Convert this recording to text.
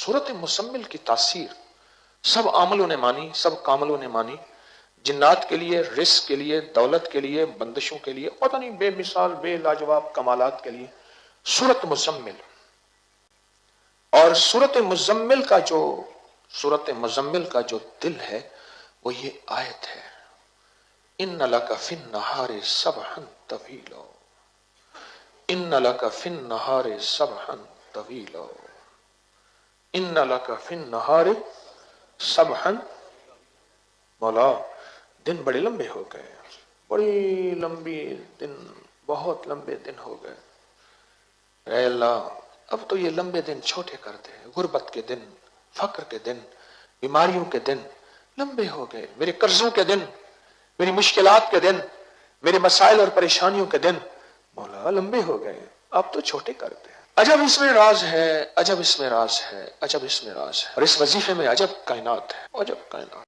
सूरत मुज़म्मिल की तासीर सब आमलों ने मानी, सब कामलों ने मानी। जिन्नात के लिए, रिस्क के लिए, दौलत के लिए, बंदिशों के लिए, पता नहीं बेमिसाल बेलाजवाब कमालात के लिए सूरत मुज़म्मिल। और सूरत मुज़म्मिल का जो दिल है वो ये आयत है, इन्न लका फिन नहारे सबहन तवीलो, इन्न लका फिन नहारे सबहन तवीलो, इन्न लका फिन नहारे सबहन। मौला दिन बड़े लंबे हो गए, बड़ी लंबी दिन, बहुत लंबे दिन हो गए। ऐ अल्लाह अब तो ये लंबे दिन छोटे कर दे। गुर्बत के दिन, फक्र के दिन, बीमारियों के दिन लंबे हो गए। मेरे कर्जों के दिन, मेरी मुश्किलात के दिन, मेरे मसाइल और परेशानियों के दिन मौला लंबे हो गए, अब तो छोटे कर दे। अजब इसमें राज है, अजब इसमें राज है, अजब इसमें राज है। और इस वजीफे में अजब कायनात है, अजब कायनात।